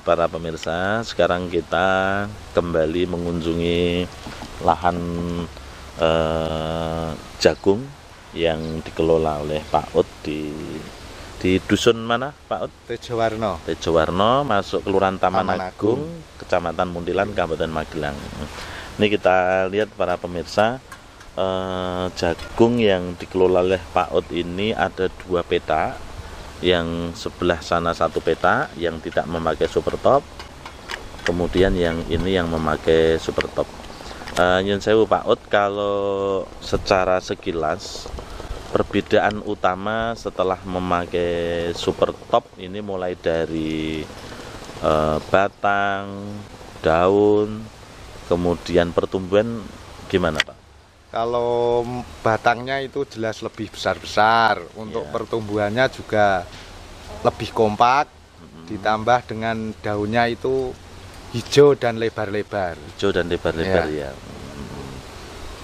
para pemirsa, sekarang kita kembali mengunjungi lahan jagung yang dikelola oleh Pak Ud di dusun mana Pak Ud? Tejowarno. Tejowarno, masuk Kelurahan Taman Agung, Kecamatan Muntilan, Kabupaten Magelang. Ini kita lihat para pemirsa, jagung yang dikelola oleh Pak Ud ini ada 2 peta. Yang sebelah sana 1 peta yang tidak memakai super top, kemudian yang ini yang memakai super top. Nyun sewu Pak Ud, kalau secara sekilas perbedaan utama setelah memakai super top ini mulai dari batang, daun, kemudian pertumbuhan gimana Pak? Kalau batangnya itu jelas lebih besar-besar, untuk pertumbuhannya juga lebih kompak, ditambah dengan daunnya itu hijau dan lebar-lebar. Hijau dan lebar-lebar ya.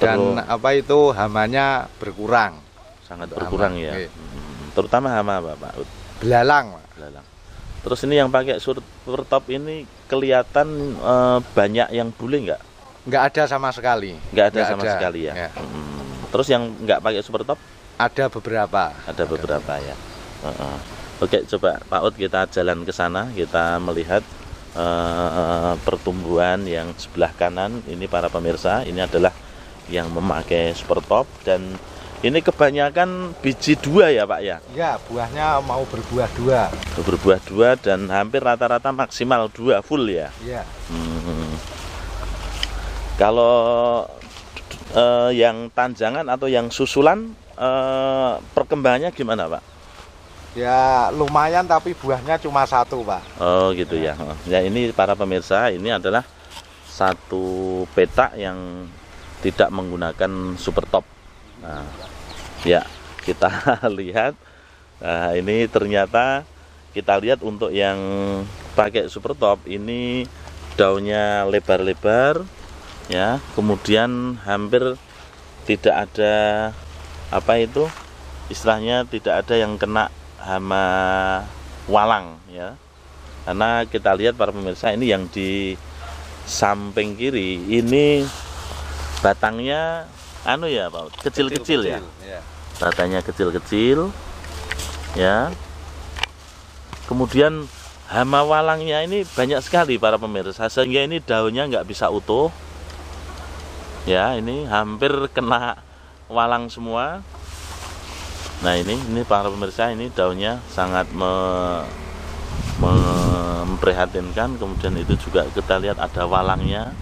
Dan apa itu hamanya berkurang. Sangat berkurang ya. Terutama hama apa Pak Ud? Belalang Pak. Belalang. Terus ini yang pakai super top ini kelihatan banyak yang bule nggak? Nggak ada sama sekali. Nggak ada sama sekali ya. Terus yang nggak pakai super top? Ada beberapa. Ada beberapa ya. Oke, coba Pak Ud kita jalan ke sana, kita melihat pertumbuhan yang sebelah kanan ini para pemirsa. Ini adalah yang memakai super top dan ini kebanyakan biji 2 ya Pak ya? Ya, buahnya mau berbuah 2. Berbuah 2 dan hampir rata-rata maksimal 2 full ya? Iya. Kalau yang tanjangan atau yang susulan perkembangannya gimana Pak? Ya lumayan, tapi buahnya cuma 1 Pak. Oh gitu ya. Ya ini para pemirsa, ini adalah 1 petak yang tidak menggunakan super top. Nah, ya kita lihat. Nah, ini ternyata kita lihat untuk yang pakai super top ini daunnya lebar-lebar. Ya, kemudian hampir tidak ada apa itu istilahnya, tidak ada yang kena hama walang ya, karena kita lihat para pemirsa ini yang di samping kiri ini batangnya anu ya Pak, kecil-kecil ya, batangnya kecil-kecil ya, kemudian hama walangnya ini banyak sekali para pemirsa, sehingga ini daunnya nggak bisa utuh. Ya, ini hampir kena walang semua. Nah, ini para pemirsa, ini daunnya sangat memprihatinkan. Kemudian itu juga kita lihat ada walangnya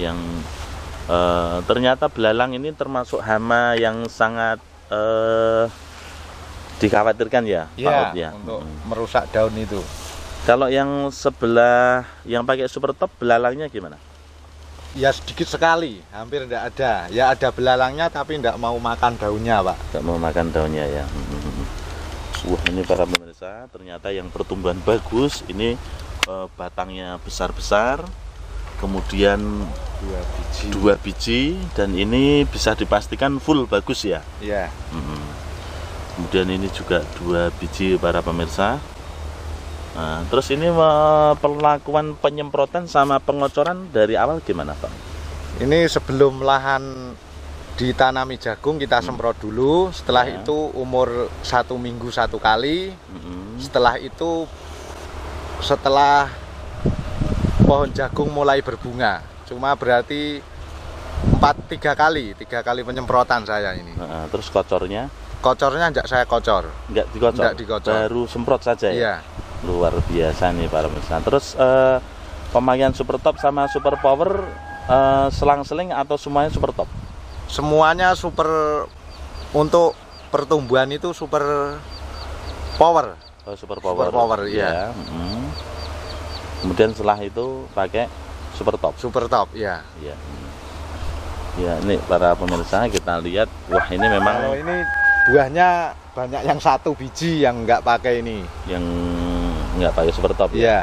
yang ternyata belalang ini termasuk hama yang sangat dikhawatirkan ya, Pak Ud ya. Untuk merusak daun itu. Kalau yang sebelah yang pakai super top belalangnya gimana? Ya sedikit sekali, hampir tidak ada. Ya ada belalangnya tapi tidak mau makan daunnya Pak. Tidak mau makan daunnya ya. Wah, ini para pemirsa, ternyata yang pertumbuhan bagus ini batangnya besar-besar, kemudian 2 biji dan ini bisa dipastikan full bagus ya. Iya. Kemudian ini juga 2 biji para pemirsa. Nah, terus ini perlakuan penyemprotan sama pengocoran dari awal gimana Pak? Ini sebelum lahan ditanami jagung kita semprot dulu. Setelah itu umur 1 minggu 1 kali. Setelah itu setelah pohon jagung mulai berbunga. Cuma berarti 3 kali penyemprotan saya ini. Terus kocornya? Kocornya enggak saya kocor. Enggak dikocor? Enggak dikocor. Baru semprot saja ya? Iya. Luar biasa nih para pemirsa. Terus pemakaian super top sama super power selang-seling atau semuanya super top? Semuanya super, untuk pertumbuhan itu super power. Oh, super power. Super power iya. Kemudian setelah itu pakai super top. Super top ya. Iya. Ya, ini para pemirsa kita lihat, wah ini memang. Kalau ini buahnya banyak yang 1 biji yang nggak pakai ini. Yang nggak pakai super top ya?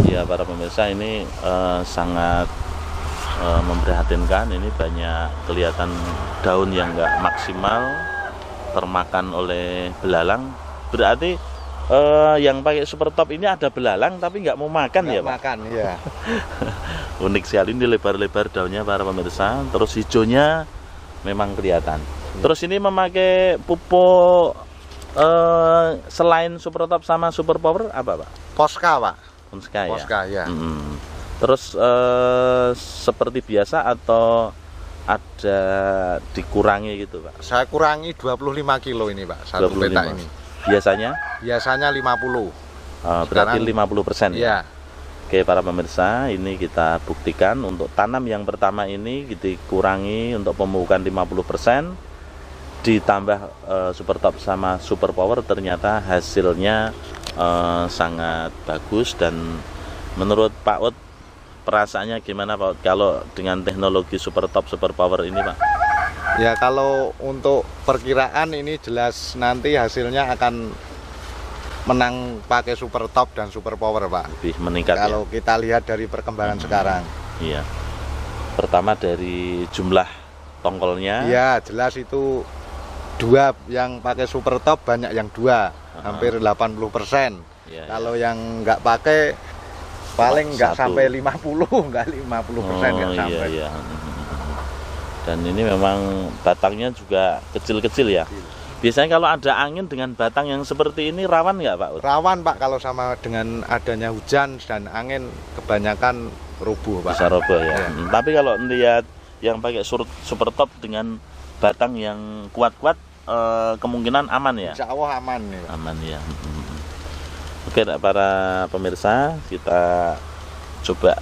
Ya para pemirsa, ini sangat memprihatinkan. Ini banyak kelihatan daun yang nggak maksimal termakan oleh belalang. Berarti yang pakai super top ini ada belalang tapi nggak mau makan Nggak ya Pak? makan, ya. Unik sekali, ini lebar-lebar daunnya para pemirsa, terus hijaunya memang kelihatan. Terus ini memakai pupuk selain super top sama super power apa Pak? Posca, Pak. Posca ya. Posca, ya. Terus seperti biasa atau ada dikurangi gitu Pak? Saya kurangi 25 kilo ini Pak, satu 25. petak ini. Biasanya 50. berarti Sekarang, 50% ya. Oke para pemirsa, ini kita buktikan untuk tanam yang pertama ini dikurangi untuk pemupukan 50%, ditambah super top sama super power, ternyata hasilnya sangat bagus. Dan menurut Pak Ud, perasaannya gimana Pak Ud kalau dengan teknologi super top super power ini Pak? Ya, kalau untuk perkiraan ini jelas nanti hasilnya akan menang pakai super top dan super power Pak. Lebih meningkat kalau kita lihat dari perkembangan sekarang. Iya. Pertama dari jumlah tongkolnya. Iya, jelas itu dua yang pakai super top banyak yang dua, hampir 80%. Ya, kalau yang nggak pakai paling nggak satu. sampai 50, nggak 50% nggak sampai. Iya. Dan ini memang batangnya juga kecil-kecil ya. Biasanya kalau ada angin dengan batang yang seperti ini rawan nggak Pak Ud? Rawan Pak, kalau sama dengan adanya hujan dan angin kebanyakan rubuh Pak. Bisa roboh ya. Ya. Tapi kalau lihat yang pakai super top dengan batang yang kuat-kuat, kemungkinan aman ya? Insya Allah aman nih Pak. Aman ya. Oke para pemirsa, kita coba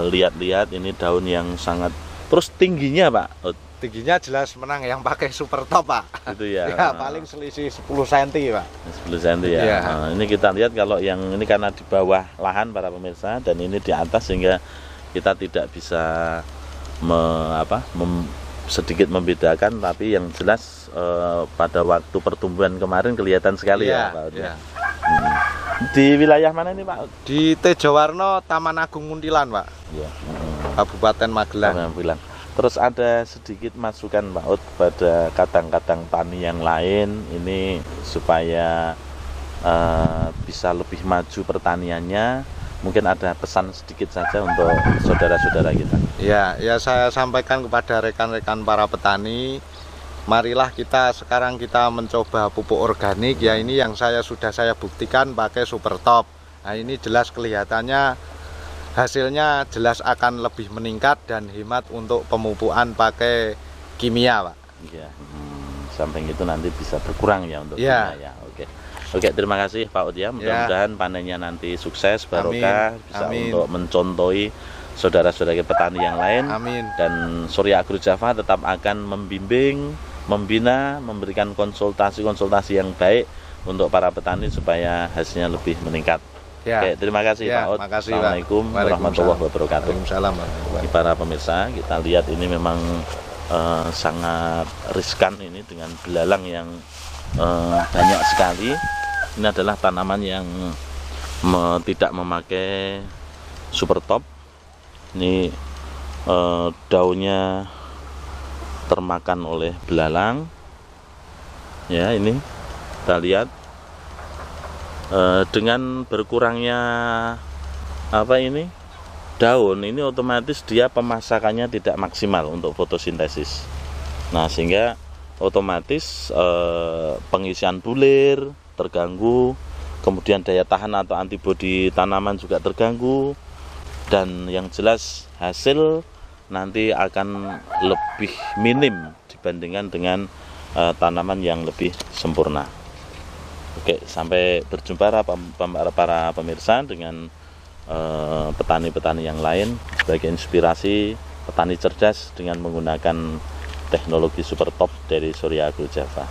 lihat-lihat ini daun yang sangat, terus tingginya Pak Ud. Tingginya jelas menang yang pakai super top Pak. Itu ya. Ya, paling selisih 10 cm Pak. 10 cm ya. Ya. Nah, ini kita lihat kalau yang ini karena di bawah lahan para pemirsa, dan ini di atas, sehingga kita tidak bisa sedikit membedakan. Tapi yang jelas pada waktu pertumbuhan kemarin kelihatan sekali ya Pak Ud. Ya. Di wilayah mana ini Pak? Di Tejowarno, Taman Agung Muntilan Pak, Ya. Kabupaten Magelang. Bilang. Terus ada sedikit masukan Pak Ud pada kadang-kadang tani yang lain ini supaya bisa lebih maju pertaniannya. Mungkin ada pesan sedikit saja untuk saudara-saudara kita. Ya, saya sampaikan kepada rekan-rekan para petani, marilah sekarang kita mencoba pupuk organik ya. Ini yang sudah saya buktikan pakai super top. Nah, ini jelas kelihatannya hasilnya jelas akan lebih meningkat dan hemat untuk pemupukan pakai kimia Pak. Iya. Samping itu nanti bisa berkurang ya untuk ya. kimia ya. Oke, terima kasih Pak Ud ya. Mudah-mudahan panennya nanti sukses, barokah, bisa untuk mencontohi saudara-saudara petani yang lain. Amin. Dan Surya Agro Java tetap akan membimbing, membina, memberikan konsultasi-konsultasi yang baik untuk para petani supaya hasilnya lebih meningkat. Ya. Oke, terima kasih Pak Ud. Assalamualaikum warahmatullahi wabarakatuh. Waalaikumsalam. Para pemirsa, kita lihat ini memang sangat riskan ini dengan belalang yang banyak sekali. Ini adalah tanaman yang tidak memakai super top. Ini daunnya termakan oleh belalang. Ya, ini kita lihat dengan berkurangnya daun ini, otomatis dia pemasakannya tidak maksimal untuk fotosintesis. Nah, sehingga otomatis pengisian bulir terganggu, kemudian daya tahan atau antibodi tanaman juga terganggu, dan yang jelas hasil nanti akan lebih minim dibandingkan dengan tanaman yang lebih sempurna. Oke, sampai berjumpa para pemirsa dengan petani-petani yang lain sebagai inspirasi petani cerdas dengan menggunakan teknologi super top dari Surya Agro Java.